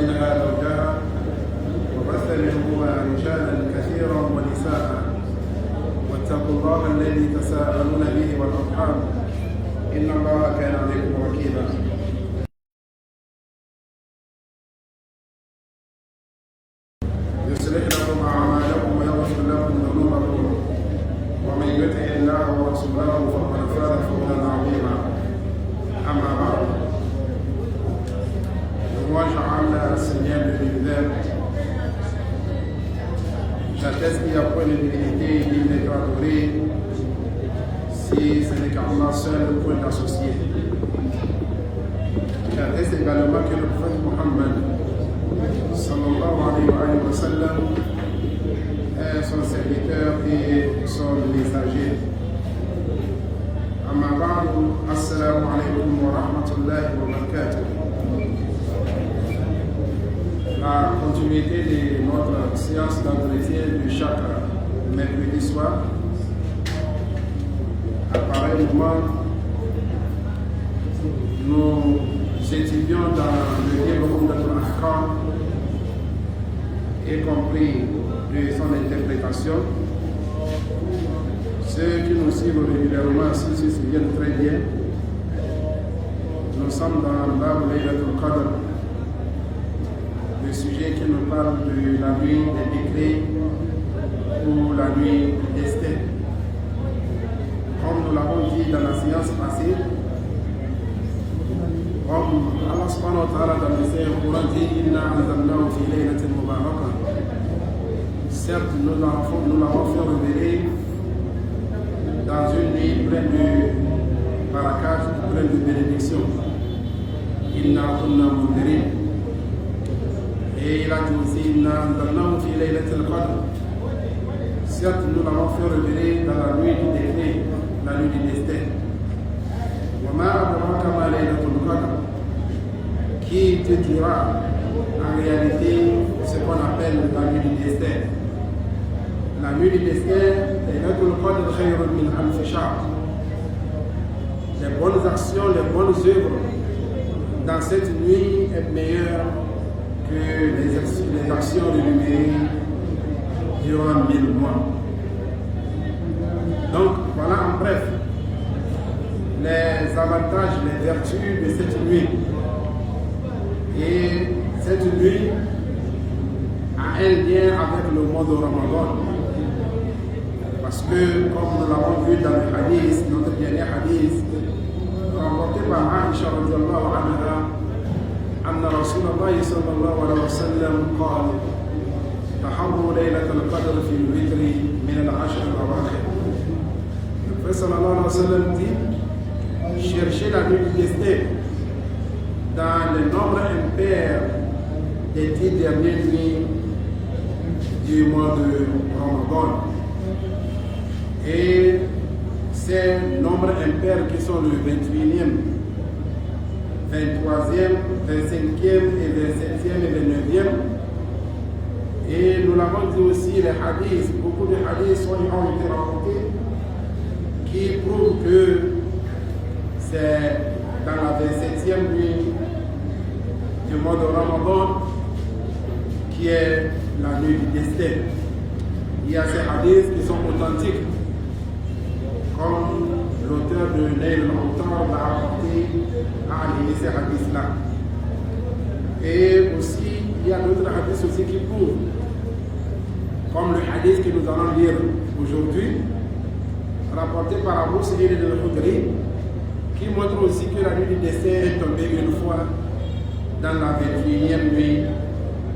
منها زوجها وبث منهما رجالا كثيرا ونساء واتقوا الله الذي تساءلون به والأرحام إن الله كان عليكم رقيبا. يصلح لكم أعمالكم ويغفر لكم ذنوبكم ومن يطع الله ورسوله فقد فاز فوزا عظيما. أما بعد، moi Allah, Seigneur de l'univers, j'atteste qu'il n'y a point de divinité digne d'être adorée si ce n'est qu'Allah seul le point d'associer. J'atteste également que le prophète Muhammad sallallahu alayhi wa sallam est son serviteur et son messager. Amma ba'du, assalamu alaykum wa rahmatullahi wa barakatuh. La continuité de notre séance d'entretien de chaque mercredi soir. À pareil moment, nous étudions dans le livre de l'Ahkam, y compris de son interprétation. Ceux qui nous suivent régulièrement, s'ils se souviennent très bien, nous sommes dans l'Bab Laylatul Qadr, le sujet qui nous parle de la nuit des décrets ou la nuit des destin. Comme nous l'avons dit dans la séance passée, comme Allah subhanahu wa ta'ala dans le Saint-Coran dit Inna anzalnahu fi laylatin mubarakah. Certes, nous l'avons fait révéler dans une nuit pleine de barakat, pleine de bénédictions. Inna kunna mundirin. Et il a dit aussi Inna anzalnahu fi laylatil qadr. Certes, nous l'avons fait révéler dans la nuit du décret, la nuit du destin. Wa ma adraka ma laylatul qadr. Qui te dira en réalité ce qu'on appelle la nuit du destin. La nuit du destin, Laylatul Qadr khayrun min alf shahr. Les bonnes actions, les bonnes œuvres dans cette nuit est meilleure que les actions rémunérées durant 1000 mois. Donc voilà en bref les avantages, les vertus de cette nuit. Et cette nuit a un lien avec le mois de Ramadan. Parce que, comme nous l'avons vu dans le hadith, notre dernier hadith, rapporté par Aïcha radiallahu anha, أن رسول الله صلى الله عليه وسلم قال تحروا ليلة القدر في الوتر من العشر الأواخر. Le prophète sallallahu alayhi wa sallam dit cherchez la nuit du destin dans le nombre impair des 10 dernières nuits du mois de Ramadan. Et ces nombres impairs qui sont le 21e, 23e, 25e et 27e et 29e. Et nous l'avons dit aussi, les hadiths, beaucoup de hadiths ont été rapportés qui prouvent que c'est dans la 27e nuit du mois de Ramadan qui est la nuit du destin. Il y a ces hadiths qui sont authentiques, comme l'auteur de Nail al-Awtar l'a apporté à aligner ces hadiths-là. Et aussi, il y a d'autres hadiths aussi qui prouvent, comme le hadith que nous allons lire aujourd'hui, rapporté par Abu Sa'id al-Khudri, qui montre aussi que la nuit du destin est tombée une fois dans la 21e nuit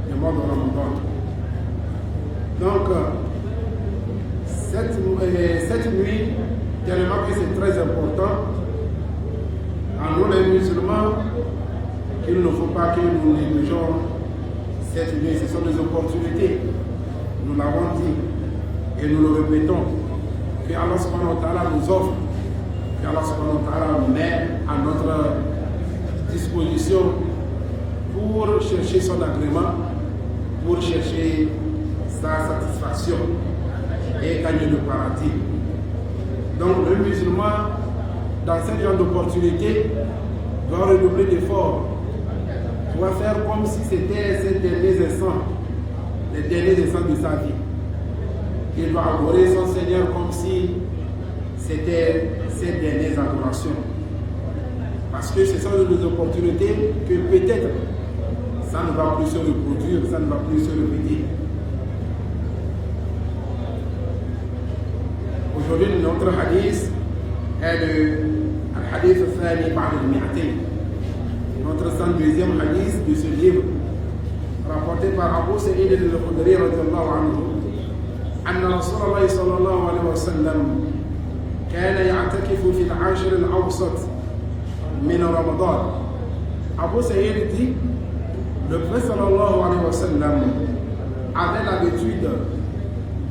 du mois de Ramadan. Donc, cette nuit, tellement que c'est très important, en nous les musulmans, qu'il ne faut pas que nous négligeons cette nuit. Ce sont des opportunités, nous l'avons dit et nous le répétons, que Allah subhanahu wa ta'ala nous offre, que Allah subhanahu wa ta'ala met à notre disposition pour chercher son agrément, pour chercher sa satisfaction et gagner le paradis. Donc le musulman, dans ce genre d'opportunité, doit redoubler d'efforts doit faire comme si c'était ses derniers instants, les derniers instants de sa vie. Il doit adorer son Seigneur comme si c'était ses dernières adorations. Parce que ce sont des opportunités que peut-être ça ne va plus se reproduire, ça ne va plus se répéter. Aujourd'hui, notre hadith est le hadith Thani Ba'd al-Mi'atayn. Notre 102e hadith de ce livre, rapporté par Abu Sa'id al-Khudri radiyallahu anhu, أن رسول الله صلى الله عليه وسلم كان يعتكف في العاشر الأوسط من رمضان. Abu Sa'id dit, le prophète sallallahu alayhi wa sallam avait l'habitude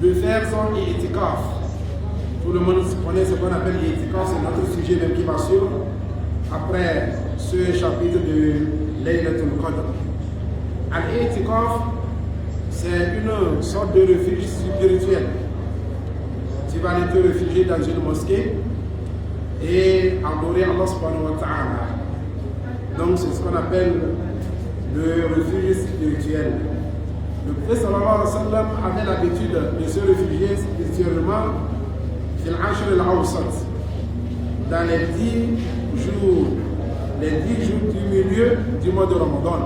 de faire son i'tikaf. Tout le monde connaît ce qu'on appelle i'tikaf, c'est notre sujet même qui va suivre après ce chapitre de Laylatul Qadr. Al-i'tikaf, c'est une sorte de refuge spirituel. Tu vas aller te réfugier dans une mosquée et adorer Allah subhanahu wa ta'ala. Donc c'est ce qu'on appelle le refuge spirituel. Le prophète sallallahu alayhi wa sallam avait l'habitude de se réfugier spirituellement dans les 10 jours du milieu du mois de Ramadan.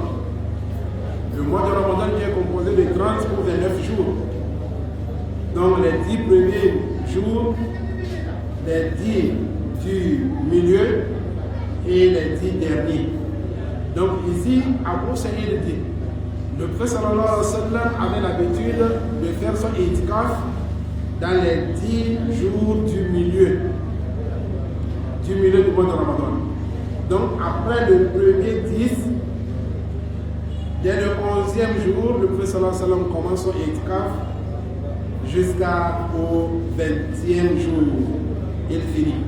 Le mois de Ramadan qui est composé de 30 ou 29 jours. Donc les 10 premiers jours, les 10 du milieu et les 10 derniers. Donc ici, Abu Sa'id dit, le prophète sallallahu alayhi wa sallam avait l'habitude de faire son i'tikaf dans les 10 jours du milieu du mois de Ramadan. Donc après le premier 10, dès le 11e jour, le prophète sallallahu alayhi wa sallam commence son i'tikaf jusqu'au 20e jour. Il finit.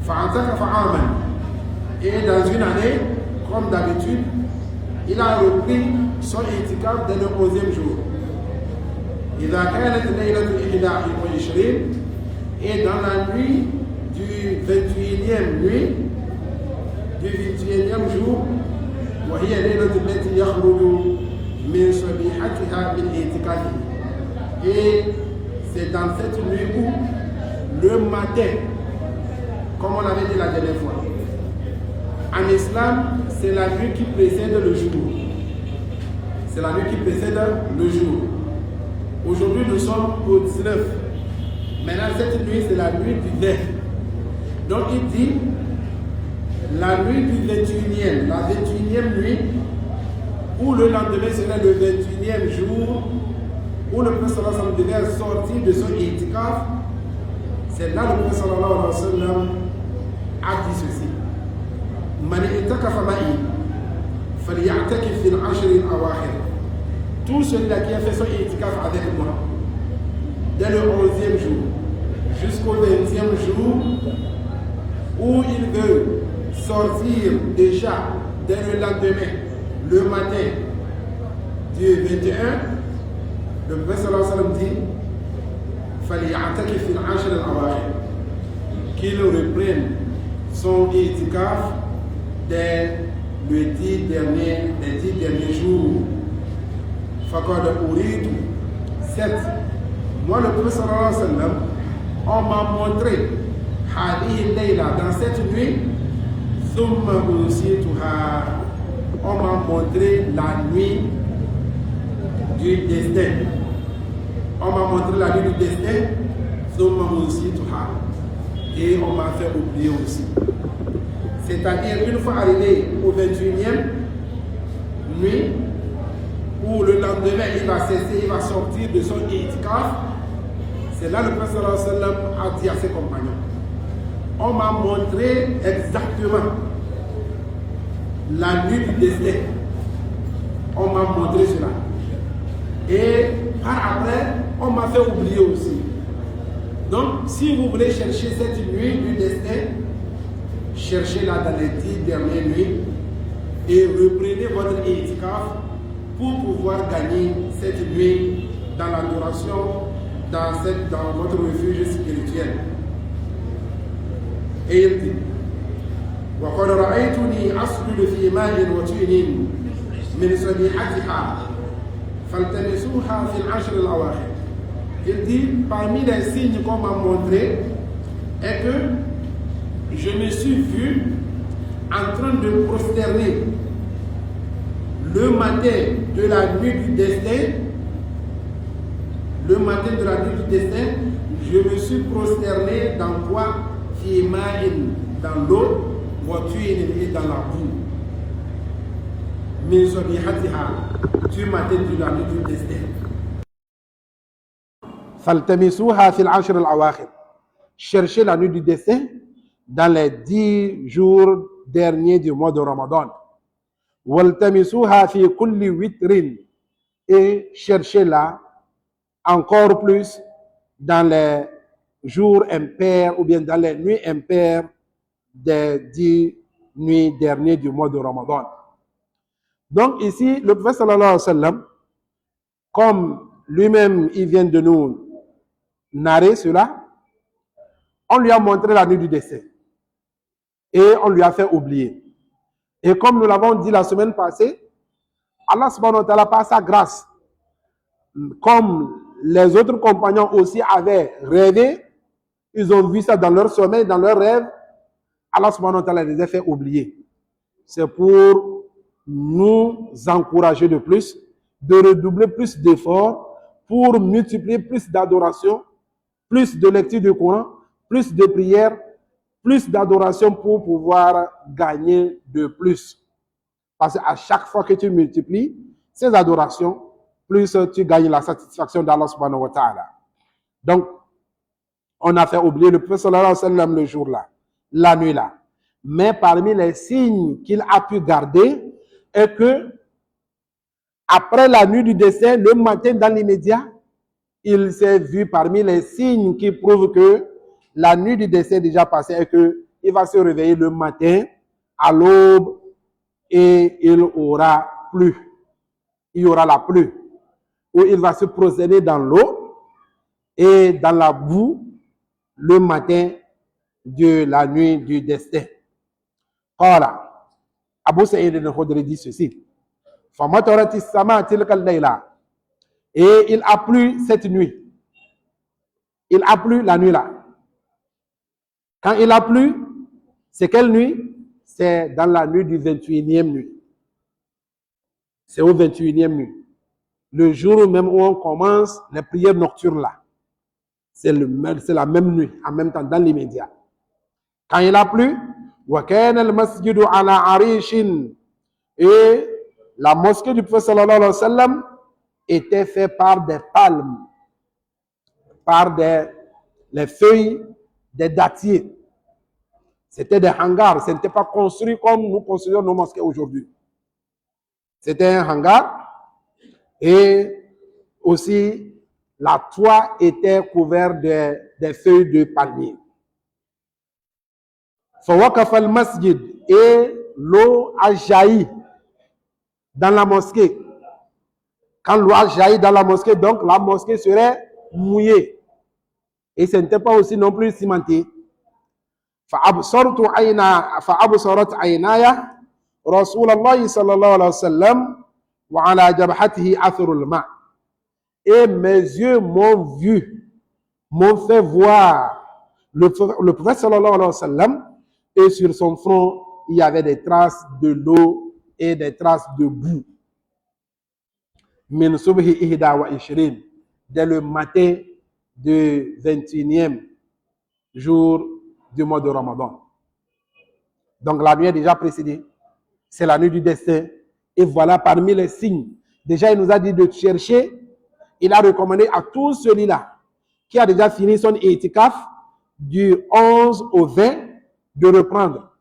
فَعَتَكَفَ عَامًا. Et dans une année, comme d'habitude, il a repris son i'tikaf dès le 11e jour. إذا كانت ليلة 21 et dans la nuit du 21e nuit, du 21e jour, وهي ليلة التي يخرج من صبيحتها من اعتكافه. Et c'est dans cette nuit où le matin, comme on l'avait dit la dernière fois, en islam, c'est la nuit qui précède le jour. C'est la nuit qui précède le jour. Aujourd'hui, nous sommes au 19. Maintenant, cette nuit, c'est la nuit du 20. Donc, il dit, la nuit du 21e, la 21e nuit, où le lendemain serait le 21e jour, où le prophète sallallahu alayhi wa sallam devait sortir de son i'tikaf, c'est là le prophète sallallahu alayhi wa sallam a dit ceci. Man i'takafa ma'i, falya'takif fil 'ashr al-awakhir. Tout celui-là qui a fait son i'tikaf avec moi, dès le 11e jour, jusqu'au 20e jour, où il veut sortir déjà dès le lendemain, le matin du 21, le prophète sallallahu alayhi wa sallam dit فَلْيَعْتَكِفْ فِي الْعَشْرِ الْأَوَاخِرِ, qu'il reprenne son i'tikaf dès les 10 derniers jours. فَقَدْ أُرِيدُ. Certes, moi le prophète sallallahu alayhi wa sallam, on m'a montré هذه الليلة, dans cette nuit, ثُمَّ أُوصِيتُهَا, on m'a montré la nuit du destin. On m'a montré la nuit du destin, et on m'a fait oublier aussi. C'est-à-dire, une fois arrivé au 21e nuit, où le lendemain il va cesser, il va sortir de son i'tikaf, c'est là le prophète sallallahu alayhi wa sallam a dit à ses compagnons, on m'a montré exactement la nuit du destin. On m'a montré cela. Et par après, on m'a fait oublier aussi. Donc, si vous voulez chercher cette nuit du destin, cherchez-la dans les 10 dernières nuits et reprenez votre i'tikaf pour pouvoir gagner cette nuit dans l'adoration, dans votre refuge spirituel. Et il dit, وقد رأيتني أسجد في ماء وطين من صبيحتها فالتمسوها في العشر الأواخر. Il dit, parmi les signes qu'on m'a montré est que je me suis vu en train de prosterner le matin de la nuit du destin. Le matin de la nuit du destin, je me suis prosterné dans quoi? Fimaïn, dans l'eau, et dans la boue. Du matin de la nuit du destin. Faltamisuha fil ashr al-awakhir. Cherchez la nuit du destin dans les 10 jours derniers du mois de Ramadan. Waltamisuha fi kulli witrin. Et cherchez-la encore plus dans les jours impairs ou bien dans les nuits impaires des 10 nuits dernières du mois de Ramadan. Donc ici, le prophète sallallahu alayhi wa sallam, comme lui-même il vient de nous narrer cela, on lui a montré la nuit du décès et on lui a fait oublier. Et comme nous l'avons dit la semaine passée, Allah subhanahu wa ta'ala, par sa grâce, comme les autres compagnons aussi avaient rêvé, ils ont vu ça dans leur sommeil, dans leur rêve, Allah subhanahu wa ta'ala les a fait oublier. C'est pour nous encourager de plus, de redoubler plus d'efforts, pour multiplier plus d'adoration, plus de lecture du Coran, plus de prières, plus d'adoration pour pouvoir gagner de plus. Parce qu'à chaque fois que tu multiplies ces adorations, plus tu gagnes la satisfaction d'Allah subhanahu wa ta'ala. Donc, on a fait oublier le prophète sallallahu alayhi wa sallam le jour-là, la nuit-là. Mais parmi les signes qu'il a pu garder est que après la nuit du décès, le matin dans l'immédiat, il s'est vu parmi les signes qui prouvent que la nuit du décès est déjà passée et qu'il va se réveiller le matin à l'aube et il aura plu. Il y aura la pluie où il va se prosterner dans l'eau et dans la boue le matin de la nuit du destin. Voilà. Abu Sa'id al-Khudri dit ceci. Et il a plu cette nuit. Il a plu la nuit là. Quand il a plu, c'est quelle nuit? C'est dans la nuit du 21e nuit. C'est au 21e nuit. Le jour même où on commence les prières nocturnes là. C'est la même nuit, en même temps, dans l'immédiat. Quand il a plu, et la mosquée du prophète sallallahu alayhi wa sallam était faite par des palmes, par les feuilles des dattiers. C'était des hangars, ce n'était pas construit comme nous construisons nos mosquées aujourd'hui. C'était un hangar et aussi la toit était couvert des feuilles de palmier. Fawaqafa al-masjid, et l'eau a jailli dans la mosquée. Quand l'eau a jailli dans la mosquée, donc la mosquée serait mouillée. Et ce n'était pas aussi non plus cimenté. فأبصرت عيناي رسول الله صلى الله عليه وسلم وعلى جبهته أثر الماء. Et mes yeux m'ont vu, m'ont fait voir le prophète sallallahu alayhi wa sallam, et sur son front, il y avait des traces de l'eau et des traces de boue. Min subhi ihda wa ishrin, dès le matin du 21e jour du mois de Ramadan. Donc la nuit est déjà précédée. C'est la nuit du destin. Et voilà parmi les signes. Déjà, il nous a dit de chercher. Il a recommandé à tout celui-là qui a déjà fini son itikaf du 11 au 20 de reprendre.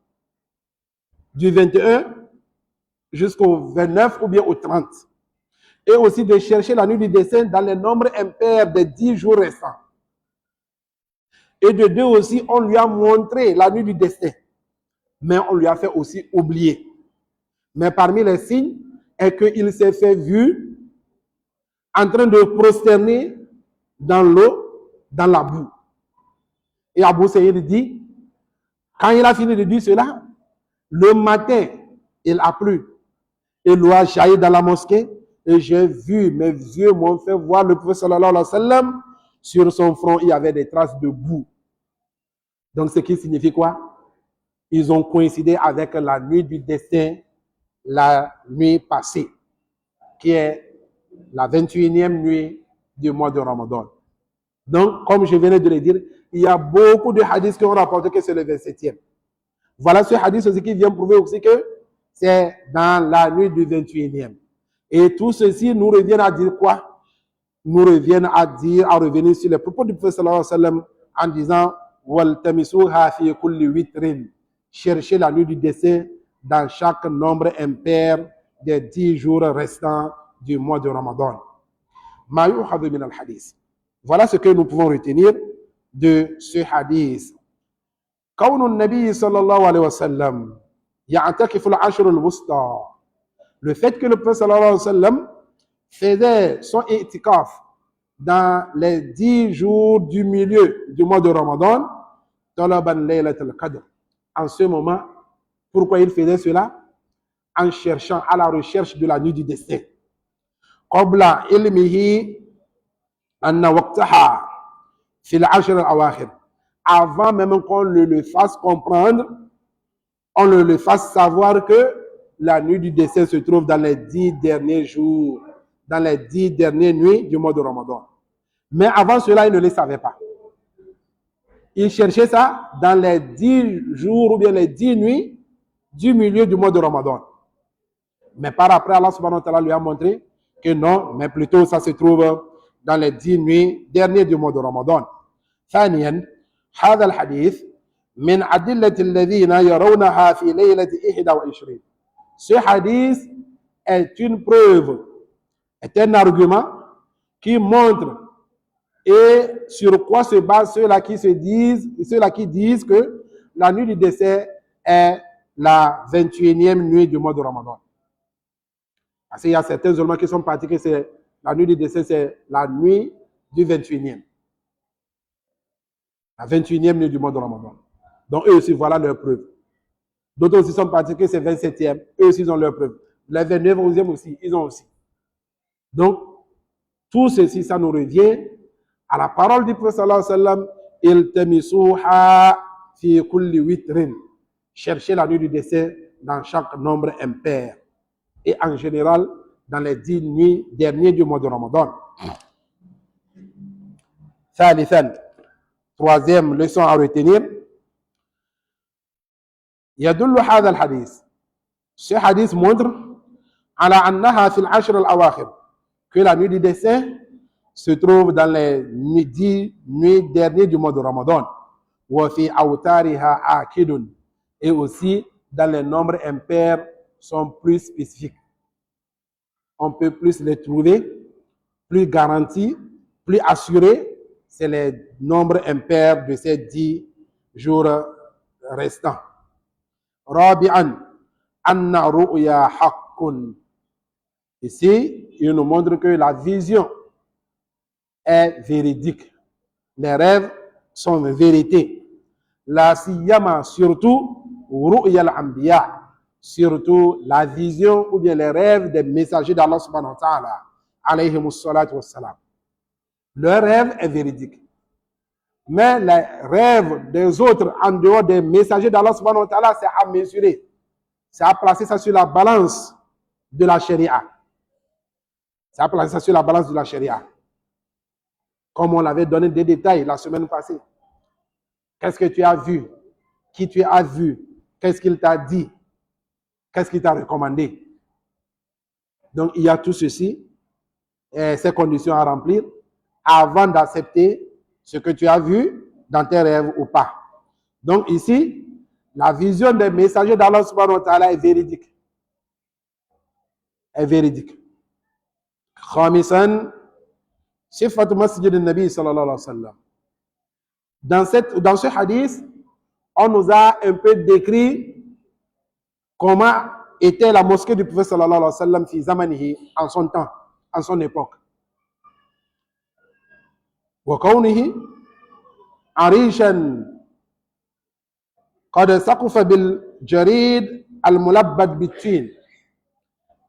Du 21 jusqu'au 29 ou bien au 30. Et aussi de chercher la nuit du destin dans les nombres impairs des 10 jours restants. Et de deux aussi, on lui a montré la nuit du destin. Mais on lui a fait aussi oublier. Mais parmi les signes est qu'il s'est fait vu en train de prosterner dans l'eau, dans la boue. Et Abu Saïd dit, quand il a fini de dire cela, Le matin, il a plu. Et l'eau a jailli dans la mosquée. Et j'ai vu, mes yeux m'ont fait voir le prophète sallallahu alayhi wa sallam. Sur son front, il y avait des traces de boue. Donc, ce qui signifie quoi? Ils ont coïncidé avec la nuit du destin, la nuit passée, qui est la 21e nuit du mois de Ramadan. Donc, comme je venais de le dire, il y a beaucoup de hadiths qui ont rapporté que c'est le 27e. Voilà ce hadith aussi qui vient prouver aussi que c'est dans la nuit du 21e. Et tout ceci nous revient à dire quoi? Nous revient à revenir sur les propos du prophète sallallahu alayhi wa sallam en disant وَالْتَمِسُوهَا فِي كُلِّ وِتْرٍ. Cherchez la nuit du décès dans chaque nombre impair des 10 jours restants du mois de Ramadan. مَا يُؤْخَذُ مِنَ الْحَدِيثِ. Voilà ce que nous pouvons retenir de ce hadith. كون النبي صلى الله عليه وسلم يعتكف العشر الوسطى. Le fait que le prophète sallallahu alayhi wa sallam faisait son i'tikaf dans les 10 jours du milieu du mois de Ramadan, talaban laylat al-qadr. En ce moment, pourquoi il faisait cela? En cherchant, à la recherche de la nuit du destin. qabla ilmihi anna waqtaha fi al-ashr al-awakhir. Avant même qu'on le fasse comprendre, on le fasse savoir que la nuit du décès se trouve dans les 10 derniers jours, dans les 10 dernières nuits du mois de Ramadan. Mais avant cela, il ne le savait pas. Il cherchait ça dans les 10 jours ou bien les 10 nuits du milieu du mois de Ramadan. Mais par après, Allah subhanahu wa ta'ala lui a montré que non, mais plutôt ça se trouve dans les 10 nuits dernières du mois de Ramadan. ثانيا هذا الحديث من أدلة الذين يرونها في ليلة 21. Ce hadith est une preuve, est un argument qui montre et sur quoi se basent ceux-là qui disent que la nuit du décès est la 21e nuit du mois de Ramadan. Parce qu'il y a certains éléments qui sont partis que c'est la nuit du décès, c'est la nuit du 21e. La 21e nuit du mois de Ramadan. Donc eux aussi, voilà leur preuve. D'autres aussi sont partis que c'est 27e. Eux aussi, ils ont leur preuve. Les 29e aussi, ils ont aussi. Donc, tout ceci, ça nous revient à la parole du prophète sallallahu alayhi wa sallam, iltamisuha fi kulli witrin. Cherchez la nuit du décès dans chaque nombre impair. Et en général, dans les 10 nuits dernières du mois de Ramadan. ثالثا, troisième leçon à retenir. يدل هذا الحديث. Ce hadith montre على أنها في العشر الأواخر. Que la nuit du décès se trouve dans les 10 nuits dernières du mois de Ramadan. وفي أوتارها آكد. Et aussi dans les nombres impairs sont plus spécifiques. On peut plus les trouver, plus garantis, plus assurés. C'est les nombres impairs de ces 10 jours restants. رابعا أن رؤيا حق. Ici, il nous montre que la vision est véridique. Les rêves sont vérité. La siyama, surtout, ru'ya al-anbiya. Surtout la vision ou bien les rêves des messagers d'Allah subhanahu wa ta'ala, alayhimus salatu wassalam. Leur rêve est véridique. Mais les rêves des autres en dehors des messagers d'Allah subhanahu wa ta'ala, c'est à mesurer. C'est à placer ça sur la balance de la charia. C'est à placer ça sur la balance de la charia. Comme on l'avait donné des détails la semaine passée. Qu'est-ce que tu as vu? Qui tu as vu? Qu'est-ce qu'il t'a dit? Qu'est-ce qu'il t'a recommandé? Donc, il y a tout ceci, ces conditions à remplir avant d'accepter ce que tu as vu dans tes rêves ou pas. Donc, ici, la vision des messagers d'Allah subhanahu wa ta'ala est véridique. Est véridique. Khamisan, sifatu masjid al-Nabi sallallahu alayhi wa sallam. Dans ce hadith, on nous a un peu décrit comment était la mosquée du prophète sallallahu alayhi wa sallam fi zamanihi, en son temps, en son époque. Wa kawnihi arishan qad saqafa bil Jarid al-Mulabbad bitin.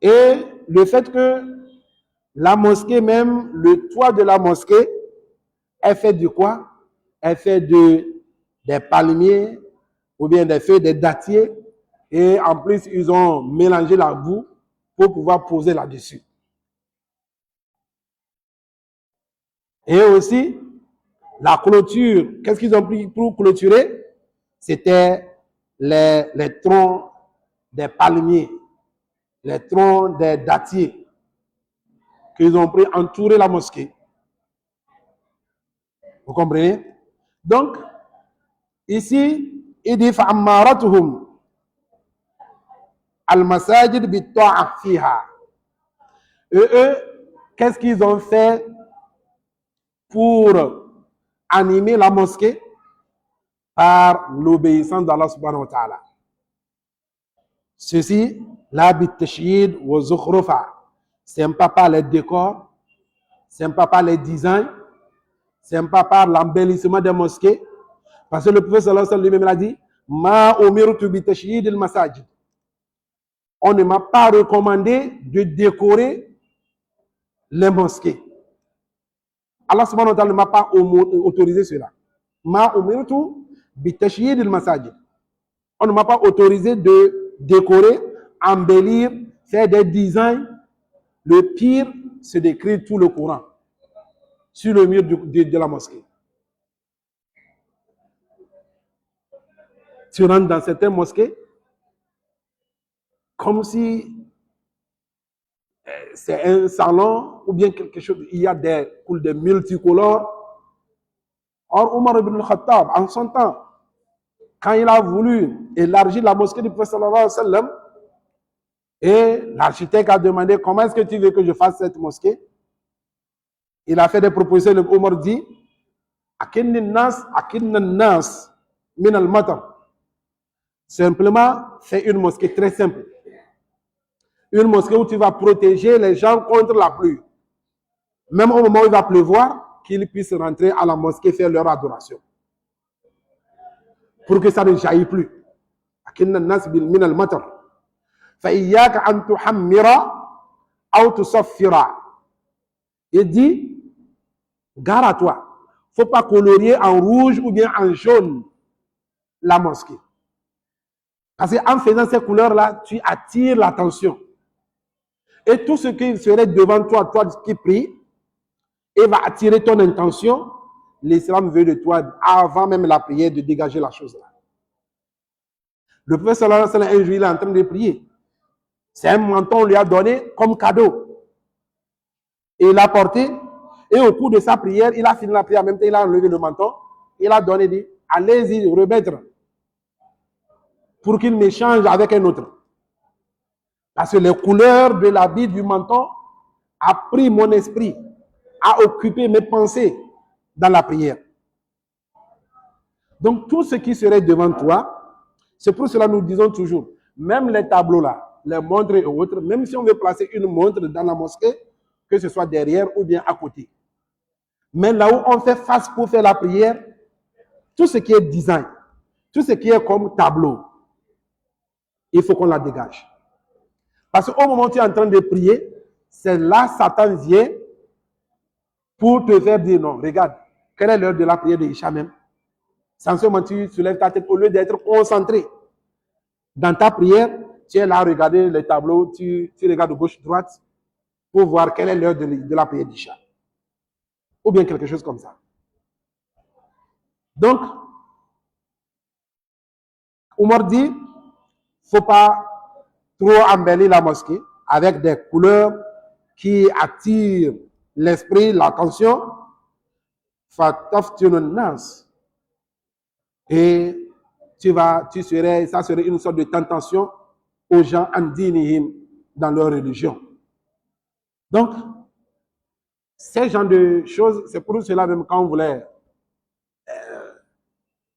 Et le fait que la mosquée même, le toit de la mosquée, est fait de quoi? Est fait des palmiers ou bien des feuilles, des dattiers. Et en plus, ils ont mélangé la boue pour pouvoir poser là-dessus. Et aussi, la clôture, qu'est-ce qu'ils ont pris pour clôturer? C'était les troncs des palmiers, les troncs des dattiers qu'ils ont pris entourer la mosquée. Vous comprenez? Donc, ici, il dit فَأَمَّارَتُهُمْ الْمَسَاجِدْ بِالطَّاعَةِ فِيهَا. Eux, qu'est-ce qu'ils ont fait pour animer la mosquée? Par l'obéissance d'Allah subhanahu wa ta'ala. Ceci, la bit-tashiyid wa zukhrufa. C'est pas par les décors, c'est pas par les designs, c'est pas par l'embellissement des mosquées. Parce que le prophète sallallahu alayhi wa sallam lui-même l'a dit, ma umirtu bit-tashiyid al-masajid. On ne m'a pas recommandé de décorer les mosquées. Allah subhanahu wa ta'ala ne m'a pas autorisé cela. Ma umirtu bit-tashiyid al-masajid. On ne m'a pas autorisé de décorer, embellir, faire des designs. Le pire, c'est d'écrire tout le Coran sur le mur de la mosquée. Tu rentres dans certaines mosquées comme si c'est un salon ou bien quelque chose. Il y a des multicolores. Or, Omar ibn al-Khattab, en son temps, quand il a voulu élargir la mosquée du prophète sallallahu alayhi wa sallam, et l'architecte a demandé comment est-ce que tu veux que je fasse cette mosquée. Il a fait des propositions. Le Omar dit nas min al-matar. Simplement, c'est une mosquée très simple. Une mosquée où tu vas protéger les gens contre la pluie. Même au moment où il va pleuvoir, qu'ils puissent rentrer à la mosquée faire leur adoration. Pour que ça ne jaillit plus. nas min al-matar. فَإِيَّاكَ أَن تُحَمِّرَ أَوْ تُصَفِّرَ. Il dit, gare à toi, il ne faut pas colorier en rouge ou bien en jaune la mosquée. Parce qu'en faisant ces couleurs-là, tu attires l'attention. Et tout ce qui serait devant toi, toi qui pries, et va attirer ton intention, l'islam veut de toi, avant même la prière, de dégager la chose-là. Le prophète sallallahu alayhi wa sallam, un jour, il est en train de prier. C'est un manteau qu'on lui a donné comme cadeau. Et il l'a porté. Et au cours de sa prière, il a fini la prière. En même temps, il a enlevé le manteau. Il a donné, dit, allez-y, remettre. Pour qu'il m'échange avec un autre. Parce que les couleurs de l'habit du manteau a pris mon esprit, a occupé mes pensées dans la prière. Donc, tout ce qui serait devant toi, c'est pour cela que nous disons toujours, même les tableaux là, les montres et autres, même si on veut placer une montre dans la mosquée, que ce soit derrière ou bien à côté. Mais là où on fait face pour faire la prière, tout ce qui est design, tout ce qui est comme tableau, il faut qu'on la dégage. Parce qu'au moment où tu es en train de prier, c'est là Satan vient pour te faire dire non, regarde, quelle est l'heure de la prière de Isha même? Sans ce moment, tu soulèves ta tête au lieu d'être concentré dans ta prière. Tu es là à regarder les tableaux, tu regardes de gauche-droite pour voir quelle est l'heure de la prière d'Isha. Ou bien quelque chose comme ça. Donc, Omar dit, il ne faut pas trop embellir la mosquée avec des couleurs qui attirent l'esprit, l'attention. Et ça serait une sorte de tentation aux gens andinihim dans leur religion. Donc, ces genres de choses, c'est pour cela même quand on voulait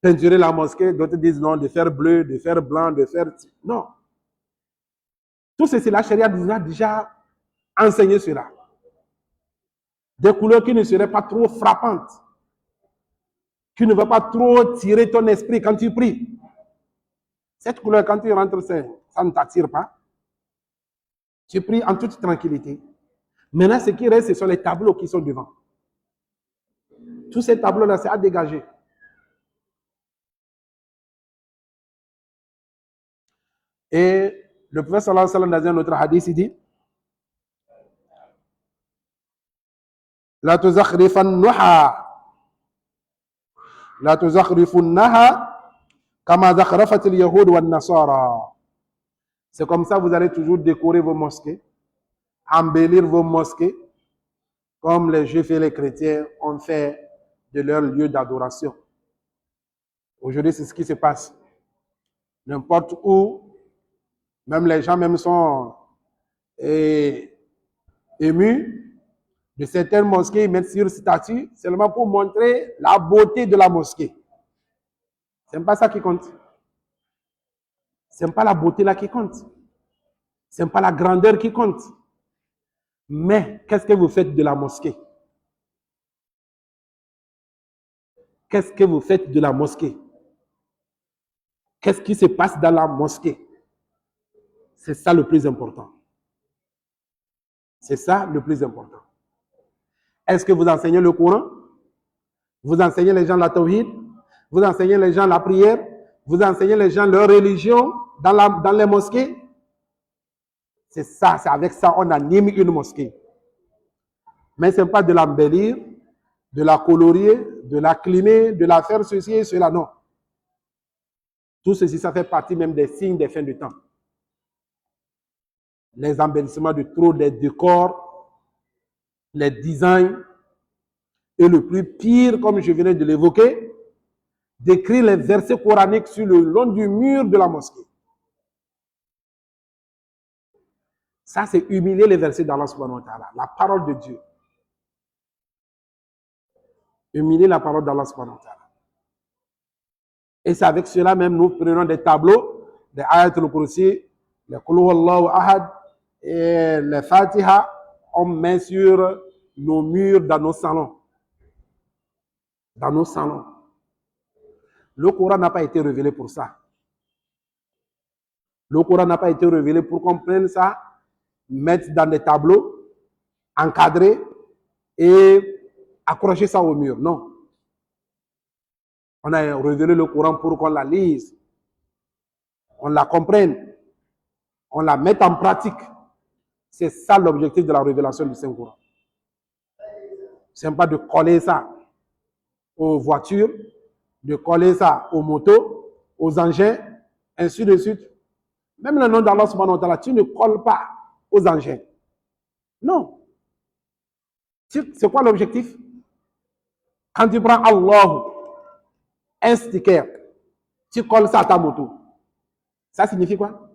peinturer la mosquée, d'autres disent non, de faire bleu, de faire blanc, de faire... Non. Tout ceci, la charia nous a déjà enseigné cela. Des couleurs qui ne seraient pas trop frappantes, qui ne vont pas trop tirer ton esprit quand tu pries. Cette couleur, quand tu rentres, ça ne t'attire pas. Tu pries en toute tranquillité. Maintenant, ce qui reste, ce sont les tableaux qui sont devant. Tous ces tableaux-là, c'est à dégager. Et le prophète sallallahu alayhi wa sallam, dans un autre hadith, il dit La tuzakhrifannaha La tuzakhrifunnaha kama zakhrafat al-yahud wa nasara. C'est comme ça, vous allez toujours décorer vos mosquées, embellir vos mosquées, comme les juifs et les chrétiens ont fait de leur lieu d'adoration. Aujourd'hui, c'est ce qui se passe. N'importe où, même les gens même sont émus de certaines mosquées, ils mettent sur statut seulement pour montrer la beauté de la mosquée. Ce n'est pas ça qui compte. Ce n'est pas la beauté là qui compte. Ce n'est pas la grandeur qui compte. Mais qu'est-ce que vous faites de la mosquée? Qu'est-ce que vous faites de la mosquée? Qu'est-ce qui se passe dans la mosquée? C'est ça le plus important. C'est ça le plus important. Est-ce que vous enseignez le Coran? Vous enseignez les gens la tawhid? Vous enseignez les gens la prière? Vous enseignez les gens leur religion dans les mosquées? C'est ça, c'est avec ça on anime une mosquée. Mais ce n'est pas de l'embellir, de la colorier, de la climer, de la faire ceci et cela, non. Tout ceci, ça fait partie même des signes des fins du temps. Les embellissements de trop, des décors, les designs, et le plus pire, comme je venais de l'évoquer, d'écrire les versets coraniques sur le long du mur de la mosquée. Ça, c'est humilier les versets d'Allah subhanahu wa ta'ala, la parole de Dieu. Humilier la parole d'Allah subhanahu wa ta'ala. Et c'est avec cela même nous prenons des tableaux, des ayatul kursi, les Qul huwallahu ahad et les Fatiha, on met sur nos murs dans nos salons. Dans nos salons. Le Coran n'a pas été révélé pour ça. Le Coran n'a pas été révélé pour qu'on prenne ça, mettre dans des tableaux, encadrer et accrocher ça au mur. Non. On a révélé le Coran pour qu'on la lise, on la comprenne, on la mette en pratique. C'est ça l'objectif de la révélation du Saint-Coran. Ce n'est pas de coller ça aux voitures, de coller ça aux motos, aux engins, ainsi de suite. Même le nom d'Allah subhanahu wa ta'ala, tu ne colles pas aux engins. Non. C'est quoi l'objectif? Quand tu prends Allah, un sticker, tu colles ça à ta moto. Ça signifie quoi?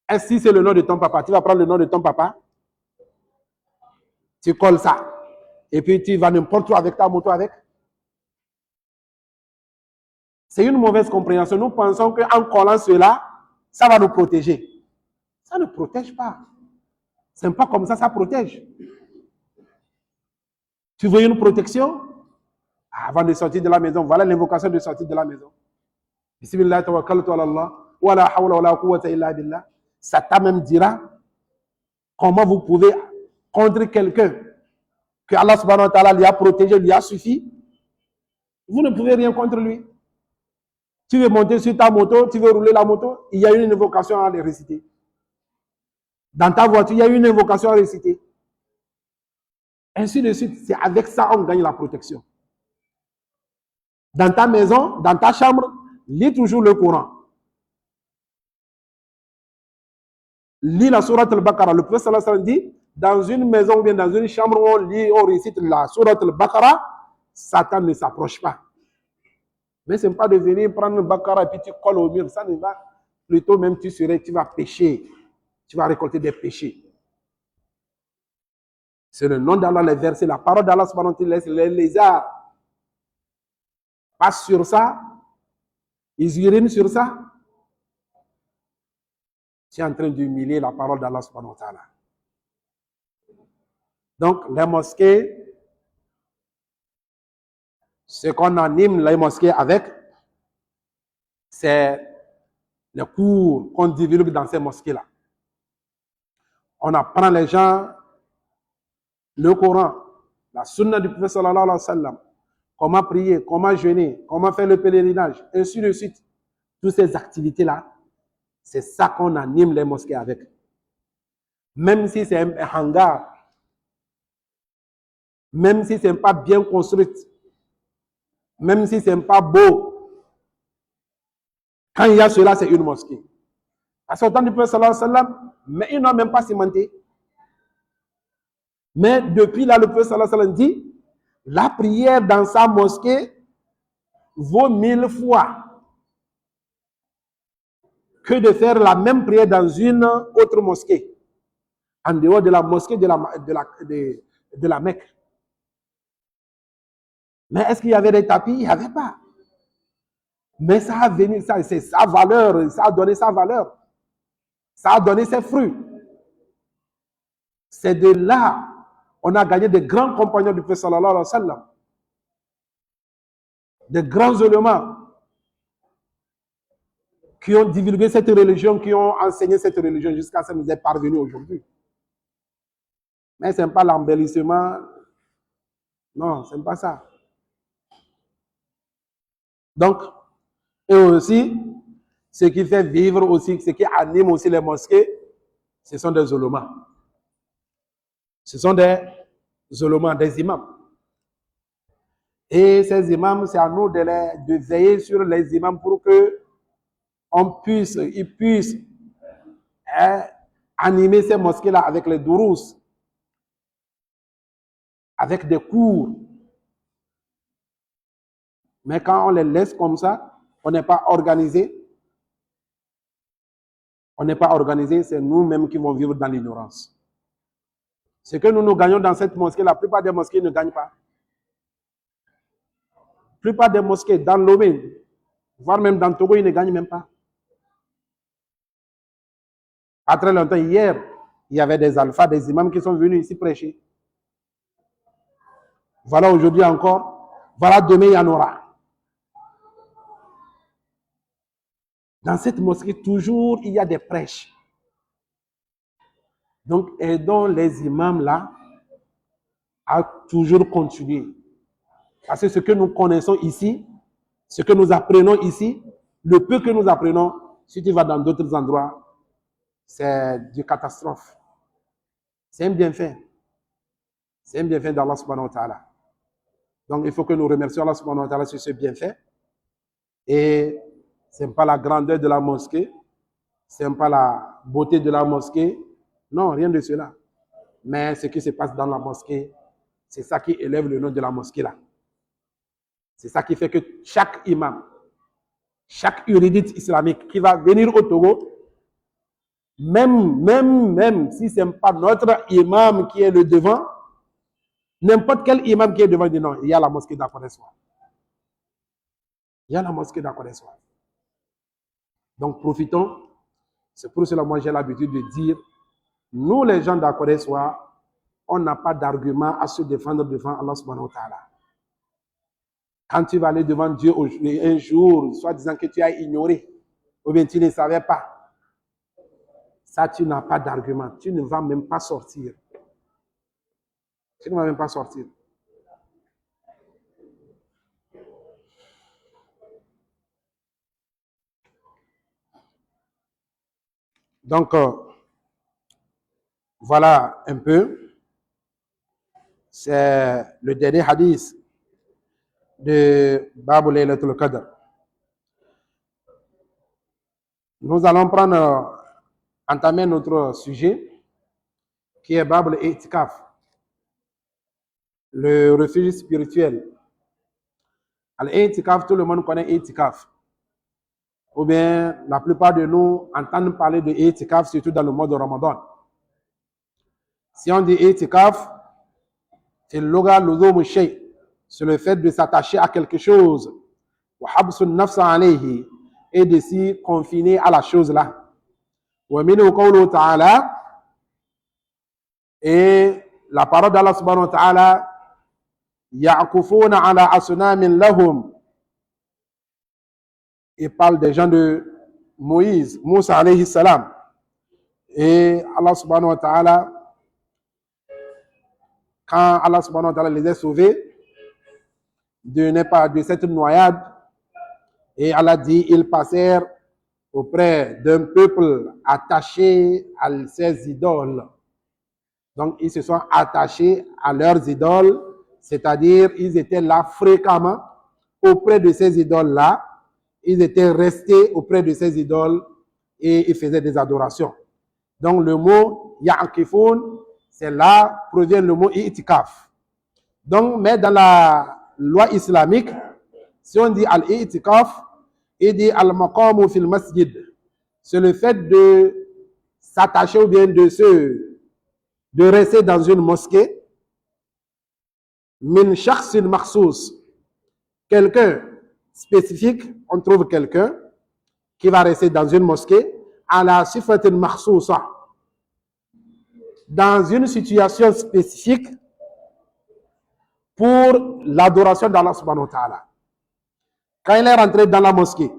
Est-ce que c'est le nom de ton papa? Tu vas prendre le nom de ton papa, tu colles ça, et puis tu vas n'importe où avec ta moto avec. C'est une mauvaise compréhension. Nous pensons qu'en collant cela, ça va nous protéger. Ça ne protège pas. Ce n'est pas comme ça, ça protège. Tu veux une protection? Avant de sortir de la maison, voilà l'invocation de sortir de la maison. Bismillah tawakkaltu ala Allah, wa la hawla wa la quwwata illa billah. Satan même dira comment vous pouvez contre quelqu'un que Allah subhanahu wa ta'ala lui a protégé, lui a suffi. Vous ne pouvez rien contre lui. Tu veux monter sur ta moto, tu veux rouler la moto, il y a une invocation à réciter. Dans ta voiture, il y a une invocation à réciter. Ainsi de suite, c'est avec ça qu'on gagne la protection. Dans ta maison, dans ta chambre, lis toujours le Coran. Lis la sourate al-Baqarah. Le prophète sallallahu alayhi wa sallam dit, dans une maison ou bien dans une chambre où on lit, on récite la sourate al-Baqarah, Satan ne s'approche pas. Mais ce n'est pas de venir prendre le Baqarah et puis tu colles au mur. Ça ne va. Plutôt même tu vas pécher. Tu vas récolter des péchés. C'est le nom d'Allah, les versets, la parole d'Allah, les lézards passent sur ça, ils urinent sur ça. Tu es en train d'humilier la parole d'Allah subhanahu wa ta'ala. Donc, les mosquées, ce qu'on anime les mosquées avec, c'est les cours qu'on divulgue dans ces mosquées-là. On apprend les gens le Coran, la sunna du prophète sallallahu alayhi wa sallam, comment prier, comment jeûner, comment faire le pèlerinage, ainsi de suite. Toutes ces activités-là, c'est ça qu'on anime les mosquées avec. Même si c'est un hangar, même si ce n'est pas bien construit, même si ce n'est pas beau, quand il y a cela, c'est une mosquée. À ce temps du prophète sallallahu alayhi wa sallam, mais ils n'ont même pas cimenté. Mais depuis là, le prophète sallallahu alayhi wa sallam dit, la prière dans sa mosquée vaut 1000 fois que de faire la même prière dans une autre mosquée, en dehors de la mosquée de la Mecque. Mais est-ce qu'il y avait des tapis? Il n'y avait pas. Mais ça a venu, c'est sa valeur, ça a donné sa valeur. Ça a donné ses fruits. C'est de là on a gagné des grands compagnons du prophète sallallahu alayhi wa sallam. Des grands éléments qui ont divulgué cette religion, qui ont enseigné cette religion jusqu'à ce que ça nous est parvenu aujourd'hui. Mais ce n'est pas l'embellissement. Non, ce n'est pas ça. Donc, et aussi, ce qui fait vivre aussi, ce qui anime aussi les mosquées, ce sont des ulémas. Ce sont des ulémas, des imams. Et ces imams, c'est à nous de veiller sur les imams pour que ils puissent animer ces mosquées-là avec les dourous, avec des cours. Mais quand on les laisse comme ça, on n'est pas organisé. On n'est pas organisé, c'est nous-mêmes qui vont vivre dans l'ignorance. Ce que nous gagnons dans cette mosquée, la plupart des mosquées ne gagnent pas. La plupart des mosquées dans Lomé, voire même dans Togo, ils ne gagnent même pas. Pas très longtemps, hier, il y avait des alphas, des imams qui sont venus ici prêcher. Voilà aujourd'hui encore. Voilà demain, il y en aura. Dans cette mosquée, toujours, il y a des prêches. Donc, aidons les imams là à toujours continuer. Parce que ce que nous connaissons ici, ce que nous apprenons ici, le peu que nous apprenons, si tu vas dans d'autres endroits, c'est une catastrophe. C'est un bienfait. C'est un bienfait d'Allah subhanahu wa ta'ala. Donc, il faut que nous remercions Allah subhanahu wa ta'ala sur ce bienfait. Et ce n'est pas la grandeur de la mosquée, ce n'est pas la beauté de la mosquée. Non, rien de cela. Mais ce qui se passe dans la mosquée, c'est ça qui élève le nom de la mosquée là. C'est ça qui fait que chaque imam, chaque érudit islamique qui va venir au Togo, même si ce n'est pas notre imam qui est le devant, n'importe quel imam qui est devant dit non, il y a la mosquée d'Akoreswa. Il y a la mosquée d'Akoreswa. Donc profitons. C'est pour cela que moi j'ai l'habitude de dire, nous les gens d'Akoreswa, on n'a pas d'argument à se défendre devant Allah subhanahu wa ta'ala. Quand tu vas aller devant Dieu un jour, soit disant que tu as ignoré, ou bien tu ne savais pas, ça tu n'as pas d'argument. Tu ne vas même pas sortir. Tu ne vas même pas sortir. Donc, voilà un peu. C'est le dernier hadith de Bab Laylatul Qadr. Nous allons entamer notre sujet qui est Bab l'I'tikaf, le refuge spirituel. L'I'tikaf, tout le monde connaît I'tikaf. Ou bien la plupart de nous entendent parler de I'tikaf, surtout dans le mois de Ramadan. Si on dit I'tikaf, c'est c'est le fait de s'attacher à quelque chose et de s'y confiner à la chose là. Et la parole d'Allah subhanahu wa ta'ala, ya'kufuna ala asnamin lahum. Il parle des gens de Moïse, Moussa alayhi salam. Et Allah subhanahu wa ta'ala, quand Allah subhanahu wa ta'ala les a sauvés de cette noyade, et Allah dit, ils passèrent auprès d'un peuple attaché à ses idoles. Donc, ils se sont attachés à leurs idoles, c'est-à-dire, ils étaient là fréquemment auprès de ces idoles-là. Ils étaient restés auprès de ces idoles et ils faisaient des adorations. Donc, le mot ya'kifoun, c'est là provient le mot i'tikaf. Donc, mais dans la loi islamique, si on dit al-i'tikaf, il dit al-maqamu fil masjid. C'est le fait de s'attacher ou bien de rester dans une mosquée. Min shakhsin makhsous. Quelqu'un spécifique, on trouve quelqu'un qui va rester dans une mosquée à la sifatin makhsousa. Dans une situation spécifique pour l'adoration d'Allah subhanahu wa ta'ala. Quand il est rentré dans la mosquée,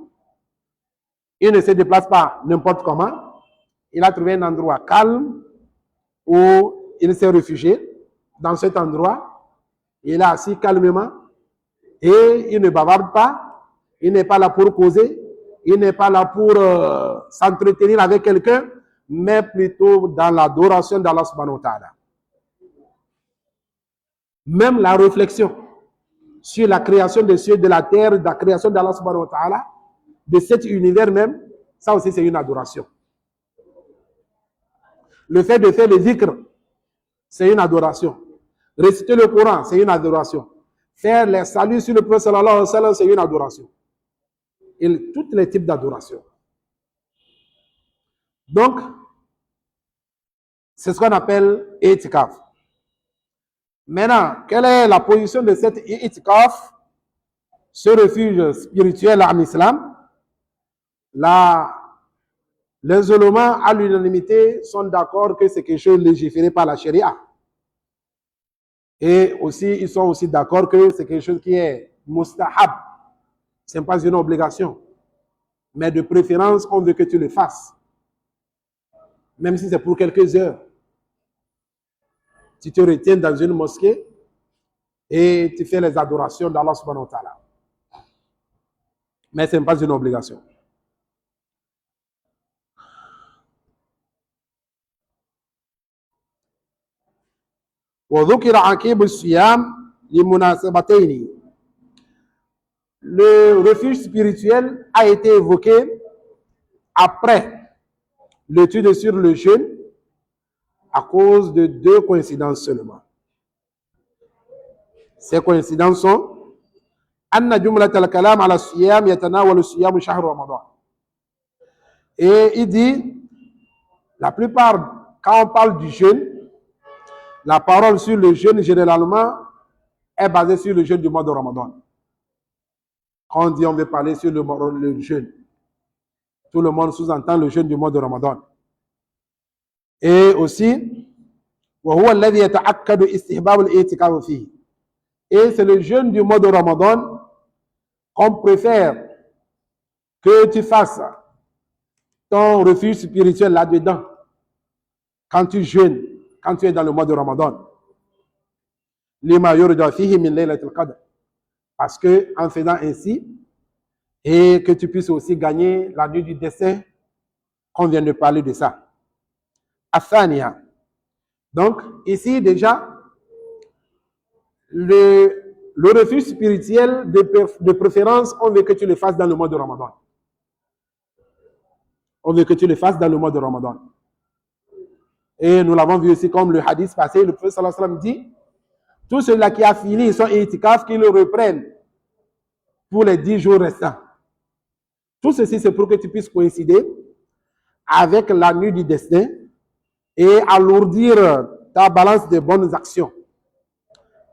il ne se déplace pas n'importe comment. Il a trouvé un endroit calme où il s'est réfugié. Dans cet endroit, il est assis calmement et il ne bavarde pas. Il n'est pas là pour causer. Il n'est pas là pour s'entretenir avec quelqu'un, mais plutôt dans l'adoration d'Allah subhanahu wa ta'ala. Même la réflexion sur la création des cieux, de la terre, de la création d'Allah subhanahu wa ta'ala, de cet univers même, ça aussi c'est une adoration. Le fait de faire le zikr, c'est une adoration. Réciter le Coran, c'est une adoration. Faire les saluts sur le prophète sallallahu alayhi wa sallam, c'est une adoration. Et tous les types d'adoration. Donc, c'est ce qu'on appelle i'tikaf. Maintenant, quelle est la position de cet i'tikaf, ce refuge spirituel en islam? Les ulémas à l'unanimité sont d'accord que c'est quelque chose légiféré par la charia. Et aussi, ils sont aussi d'accord que c'est quelque chose qui est mustahab. Ce n'est pas une obligation. Mais de préférence, on veut que tu le fasses. Même si c'est pour quelques heures. Tu te retiens dans une mosquée et tu fais les adorations d'Allah subhanahu wa ta'ala. Mais ce n'est pas une obligation. وذكر عقيب الصيام لمناسبتين. Le refuge spirituel a été évoqué après l'étude sur le jeûne à cause de deux coïncidences seulement. Ces coïncidences sont أن جملة الكلام على الصيام يتناول الصيام شهر رمضان. Et il dit, la plupart, quand on parle du jeûne, la parole sur le jeûne, généralement, est basée sur le jeûne du mois de Ramadan. Quand on dit on veut parler sur le jeûne, tout le monde sous-entend le jeûne du mois de Ramadan. Et aussi, وهو الذي يتأكد استحباب الاعتكاف فيه. Et c'est le jeûne du mois de Ramadan qu'on préfère que tu fasses ton refuge spirituel là-dedans. Quand tu jeûnes, quand tu es dans le mois de Ramadan. Lima yurja fihi min laylatil qadr. Parce que en faisant ainsi, et que tu puisses aussi gagner la nuit du destin, qu'on vient de parler de ça. Athania. Donc, ici déjà, le refuge spirituel de préférence, on veut que tu le fasses dans le mois de Ramadan. On veut que tu le fasses dans le mois de Ramadan. Et nous l'avons vu aussi comme le hadith passé, le prophète sallallahu alayhi wa sallam dit, tous ceux-là qui a fini son i'tikaf, qu'ils le reprennent pour les 10 jours restants. Tout ceci, c'est pour que tu puisses coïncider avec la nuit du destin et alourdir ta balance de bonnes actions.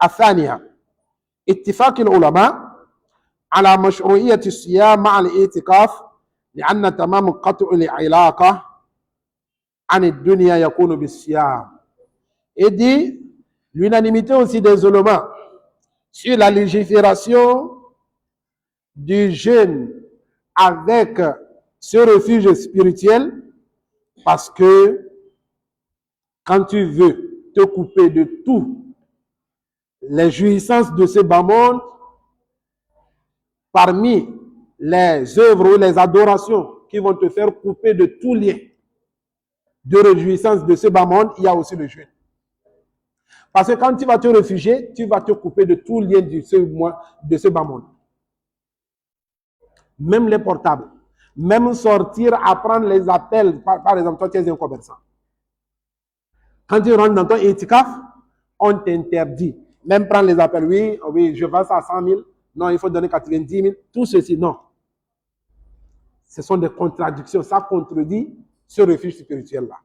الثانية اتفاق العلماء على مشروعية الصيام مع الاعتكاف لأن تمام قطع العلاقة عن الدنيا يكون بالصيام. Et dit l'unanimité aussi des ulémas sur la légifération du jeûne avec ce refuge spirituel parce que quand tu veux te couper de tout les jouissances de ce bas monde, parmi les œuvres ou les adorations qui vont te faire couper de tout lien de réjouissance de ce bas monde, il y a aussi le jeûne. Parce que quand tu vas te réfugier, tu vas te couper de tout lien de ce bas monde. Même les portables, même sortir à prendre les appels. Par exemple, toi, tu es un commerçant. Quand tu rentres dans ton itikaf, on t'interdit. Même prendre les appels. Oui, je vends ça à 100 000. Non, il faut donner 90 000. Tout ceci, non. Ce sont des contradictions. Ça contredit ce refuge spirituel-là.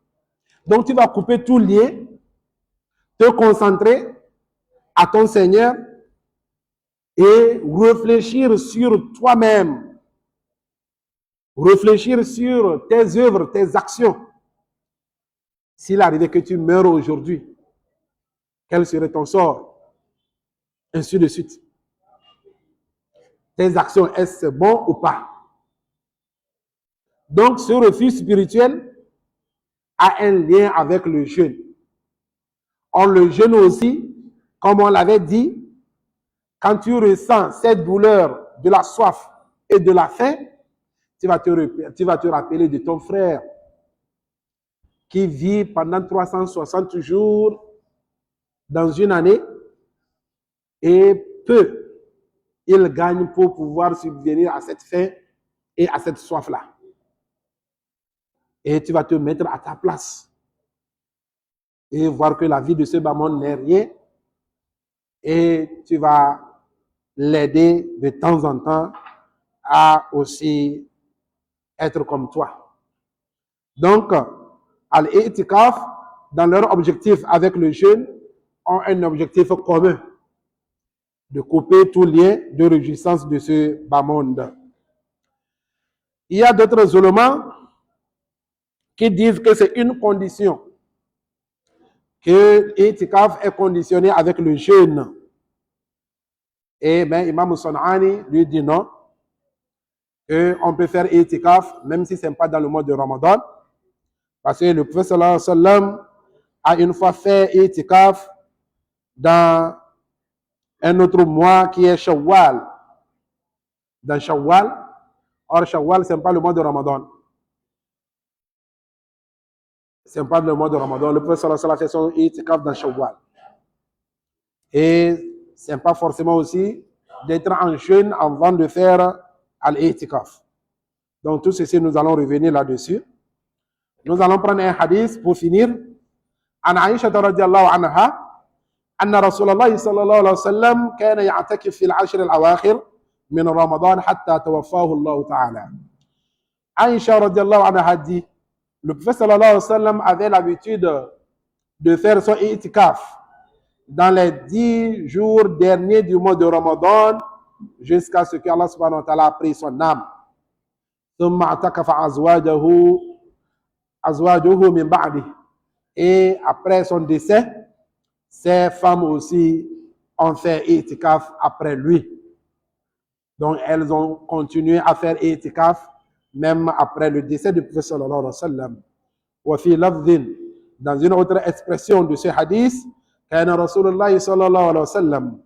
Donc, tu vas couper tout lien, te concentrer à ton Seigneur et réfléchir sur toi-même. Réfléchir sur tes œuvres, tes actions. S'il arrivait que tu meurs aujourd'hui, quel serait ton sort? Ainsi de suite. Tes actions, est-ce bon ou pas? Donc, ce refuge spirituel a un lien avec le jeûne. Or, le jeûne aussi, comme on l'avait dit, quand tu ressens cette douleur de la soif et de la faim, tu vas te rappeler de ton frère qui vit pendant 360 jours dans une année et peu il gagne pour pouvoir subvenir à cette faim et à cette soif-là. Et tu vas te mettre à ta place et voir que la vie de ce bas monde n'est rien et tu vas l'aider de temps en temps à aussi être comme toi. Donc, Al-I'tikaf, dans leur objectif avec le jeûne, ont un objectif commun, de couper tout lien de réjouissance de ce bas monde. Il y a d'autres éléments qui disent que c'est une condition, que l''itikaf est conditionné avec le jeûne. Et bien, Imam San'ani lui dit non, qu'on peut faire I'tikaf même si ce n'est pas dans le mois de Ramadan, parce que le prophète sallallahu alayhi wa sallam a une fois fait I'tikaf dans un autre mois qui est Shawwal. Dans Shawwal, or Shawwal, ce n'est pas le mois de Ramadan. Ce n'est pas le mois de Ramadan. Le prophète sallallahu alayhi wa sallam fait son I'tikaf dans Shawwal. Et ce n'est pas forcément aussi d'être en jeûne avant de faire Al-I'tikaf. Donc tout ceci, nous allons revenir là-dessus. Nous allons prendre un hadith pour finir. An Aïcha radiyallahu anha, anna Rasulullah sallallahu alayhi wa sallam kana ya'takif fil 'ashr al-awakhir min Ramadan hatta tawaffahu Allah ta'ala. Aïcha radiyallahu anha dit, le prophète sallallahu alayhi wa sallam avait l'habitude de faire son i'tikaf dans les 10 jours derniers du mois de Ramadan jusqu'à ce que Allah subhanahu wa ta'ala a pris son âme. ثم اعتكف أزواجه من بعده. Et après son décès, ses femmes aussi ont fait i'tikaf après lui. Donc elles ont continué à faire i'tikaf même après le décès du prophète sallallahu alayhi wa sallam. وفي لفظ, dans une autre expression de ce hadith, كان رسول الله صلى الله عليه وسلم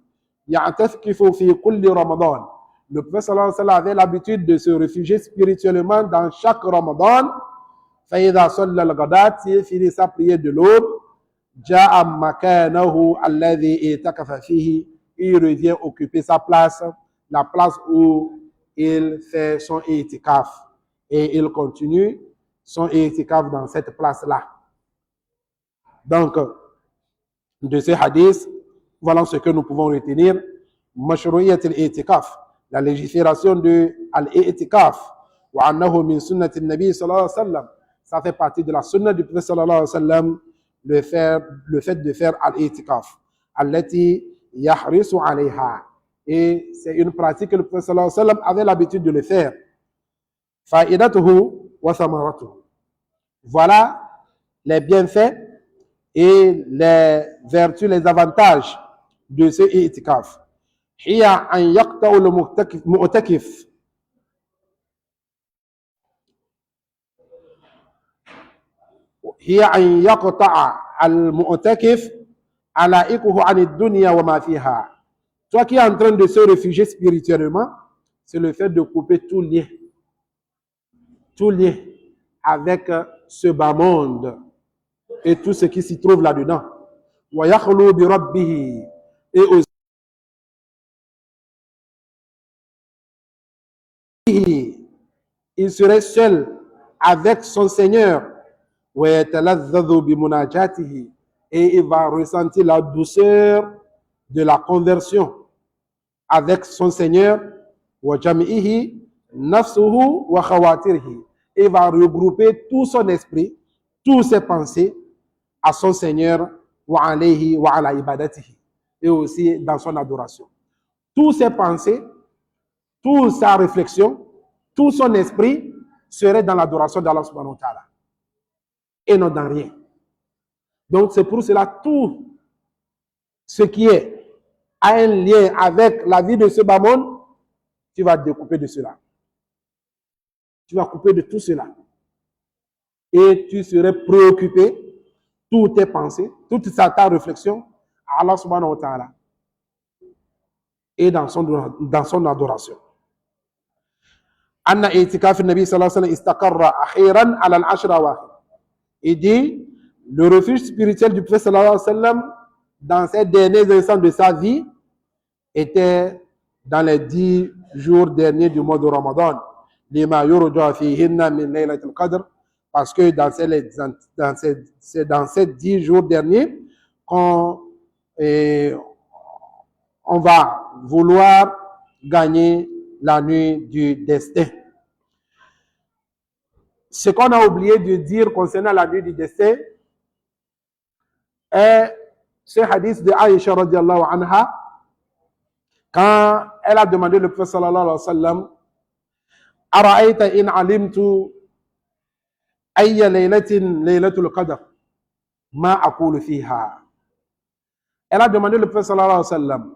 يعتكف في كل رمضان. Le prophète sallallahu alayhi wa sallam avait l'habitude de se réfugier spirituellement dans chaque Ramadan. فإذا صلى الغداة, s'il finit sa prière de l'aube, جاء مكانه الذي اعتكف فيه, il revient occuper sa place, la place où il fait son i'tikaf, et il continue son i'tikaf dans cette place-là. Donc, de ces hadiths, voilà ce que nous pouvons retenir. Mashru'iyat al-i'tikaf, la légifération de al-i'tikaf, wa annahu min sunnati an-nabi sallallahu alayhi wa sallam, ça fait partie de la sunna du prophète sallallahu alayhi wa sallam, le fait de faire al-i'tikaf, allati yahrisu alayha, et c'est une pratique que le prophète sallallahu alayhi wa sallam avait l'habitude de le faire. Fa'idatuhu wa thamaratuhu, voilà les bienfaits et les vertus, les avantages de ce i'tikaf. Hiya an yaqta'u al-mu'takif هي أن يقطع المعتكف علائقه عن الدنيا وما فيها. Toi qui es en train de se réfugier spirituellement, c'est le fait de couper tout lien avec ce bas monde et tout ce qui s'y trouve là-dedans. وَيَخْلُو بِرَبِّهِ, et aussi il serait seul avec son Seigneur. وَيَتَلَذَّذُ بِمُنَاجَاتِهِ, et il va ressentir la douceur de la conversion avec son Seigneur. وَجَمْعِهِ نَفْسُهُ وَخَوَاتِرِهِ, et il va regrouper tout son esprit, toutes ses pensées à son Seigneur. وَعَلَيْهِ وَعَلَى ibadatihi, et aussi dans son adoration. Toutes ses pensées, toute sa réflexion, tout son esprit serait dans l'adoration d'Allah subhanahu wa ta'ala et non dans rien. Donc c'est pour cela tout ce qui est a un lien avec la vie de ce bas monde, tu vas découper de cela. Tu vas couper de tout cela. Et tu serais préoccupé, toutes tes pensées, toute ta réflexion à Allah subhanahu wa ta'ala et dans son adoration. أن اعتكاف النبي صلى الله عليه وسلم استقر أخيرا على العشر أواخر. Il dit, le refuge spirituel du prophète sallallahu alayhi wa sallam dans ces derniers instants de sa vie était dans les 10 jours derniers du mois de Ramadan. لما يرجى فيهن من ليلة القدر, parce que dans ces 10 jours derniers qu'on on va vouloir gagner la nuit du destin. Ce qu'on a oublié de dire concernant la nuit du destin est ce hadith de Aïcha radiallahu anha, quand elle a demandé le prophète sallallahu alayhi wa sallam, Ara'ayta in alimtu ayya laylatin laylatul qadr ma aqulu fiha. Elle a demandé le prophète sallallahu alayhi wa sallam,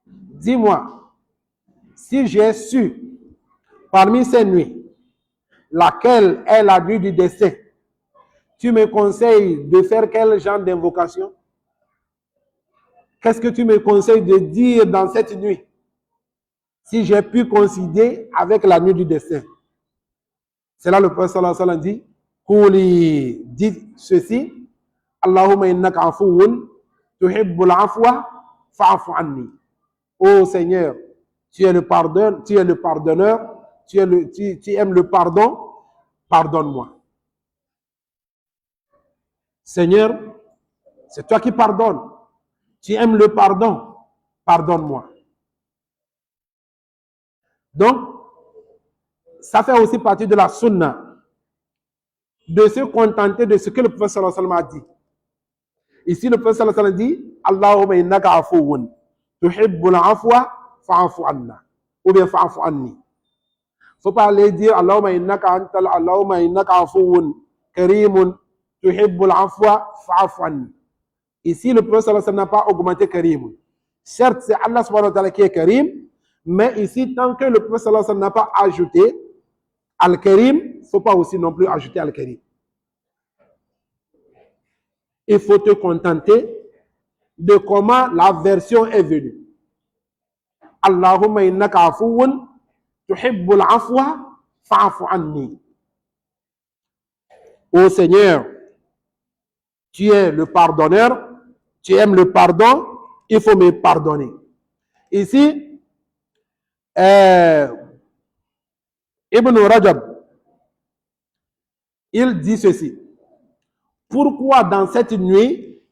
dis-moi, si j'ai su parmi ces nuits laquelle est la nuit du destin, tu me conseilles de faire quel genre d'invocation? Qu'est-ce que tu me conseilles de dire dans cette nuit si j'ai pu coïncider avec la nuit du destin? C'est là le prophète sallallahu alayhi wa sallam dit, Kouli, dit ceci, Allahumma innaka afuwun tuhibbul afwa fa'afu anni. Ô Seigneur, tu es le pardonneur, tu aimes le pardon, pardonne-moi. Seigneur, c'est toi qui pardonnes. Tu aimes le pardon, pardonne-moi. Donc, ça fait aussi partie de la sunna de se contenter de ce que le prophète sallallahu alayhi wa sallam a dit. Ici, le prophète sallallahu alayhi wa sallam dit, Allahumma innaka afuwun tuhibbul afwa fa'afu anna, ou bien fa'afu anni. Faut pas aller dire Allahumma innaka afuwun karimun tuhibbul afwa fa'afu anni. Ici, le prophète sallallahu alayhi wa sallam n'a pas augmenté karimun. Certes, c'est Allah subhanahu wa ta'ala qui est karim, mais ici, tant que le prophète sallallahu alayhi wa sallam n'a pas ajouté al-karim, il ne faut pas aussi non plus ajouter al-karim. Il faut te contenter de comment la version est venue. Allahumma innaka afuwun tuhibbul afwa fa'afu anni. Ô Seigneur, tu es le pardonneur, tu aimes le pardon, il faut me pardonner. Ici, Ibn Rajab, il dit ceci. Pourquoi dans cette nuit,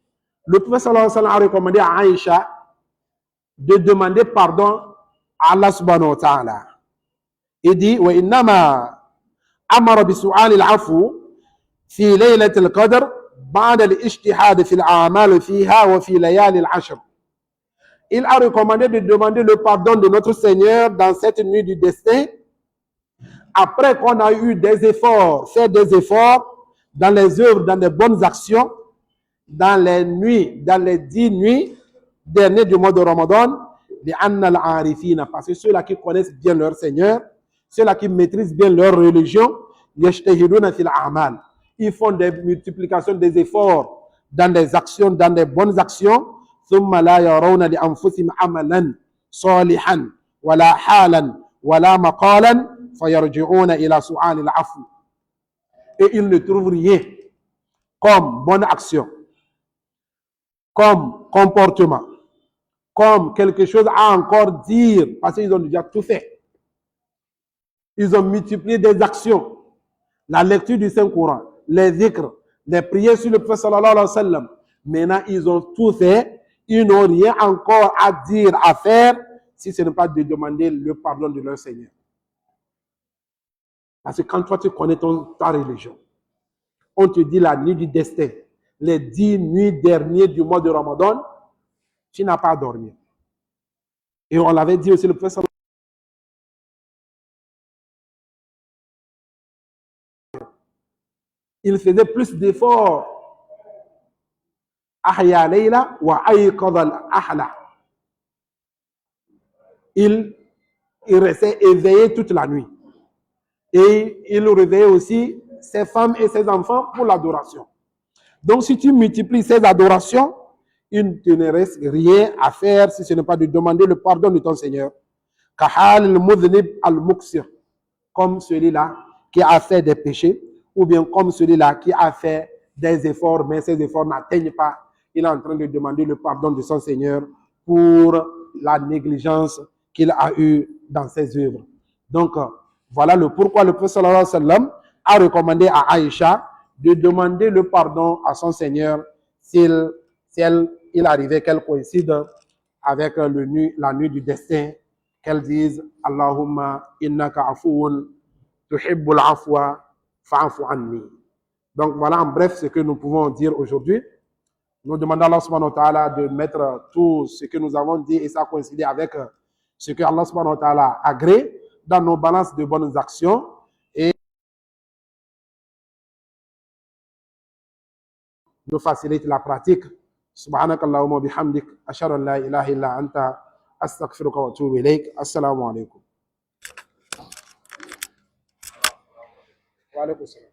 le prophète sallallahu alayhi wa sallam a recommandé à Aïcha de demander pardon à Allah subhanahu wa ta'ala? Il dit, wa innama amara bi su'al al-afu fi laylat al-qadr ba'da al-ijtihad fi al-a'mal fiha wa fi layali al-ashr. Il a recommandé de demander le pardon de notre Seigneur dans cette nuit du destin, après qu'on a eu des efforts, fait des efforts dans les œuvres, dans les bonnes actions, dans les nuits, dans les 10 nuits dernières du mois de Ramadan, parce que ceux-là qui connaissent bien leur Seigneur, ceux-là qui maîtrisent bien leur religion, ils font des multiplications des efforts dans des actions, dans des bonnes actions. ثم لا يرون لأنفسهم عملا صالحا ولا حالا ولا مقالا فيرجعون إلى سؤال العفو. Et ils ne trouvent rien comme bonne action, comme comportement, comme quelque chose à encore dire, parce qu'ils ont déjà tout fait. Ils ont multiplié des actions, la lecture du Saint-Coran, les dhikrs, les prières sur le prophète sallallahu alayhi wa sallam. Maintenant, ils ont tout fait, ils n'ont rien encore à dire, à faire, si ce n'est pas de demander le pardon de leur Seigneur. Parce que quand toi tu connais ta religion, on te dit la nuit du destin, les 10 nuits dernières du mois de Ramadan, tu n'as pas à dormir. Et on l'avait dit aussi, le prophète, il faisait plus d'efforts. Ahya layla wa ayqadha al-ahla. Il restait éveillé toute la nuit. Et il réveillait aussi ses femmes et ses enfants pour l'adoration. Donc, si tu multiplies ces adorations, il ne te reste rien à faire si ce n'est pas de demander le pardon de ton Seigneur. Kahal al-mudhnib al-muksir, comme celui-là qui a fait des péchés, ou bien comme celui-là qui a fait des efforts, mais ces efforts n'atteignent pas. Il est en train de demander le pardon de son Seigneur pour la négligence qu'il a eue dans ses œuvres. Donc, voilà le pourquoi le prophète sallallahu alayhi wa sallam a recommandé à Aïcha de demander le pardon à son Seigneur s'il arrivait qu'elle coïncide avec la nuit du destin, qu'elle dise Allahumma innaka afuun tuhibbul afwa fa'fu anni. Donc voilà en bref ce que nous pouvons dire aujourd'hui. Nous demandons à Allah subhanahu wa ta'ala de mettre tout ce que nous avons dit et ça coïncide avec ce que Allah subhanahu wa ta'ala agrée dans nos balances de bonnes actions et nous facilite la pratique. Subhanakallahumma bihamdik ashhadu an la ilaha illa anta astaghfiruka wa atubu ilayk. Assalamu alaikum. Wa alaikum salam.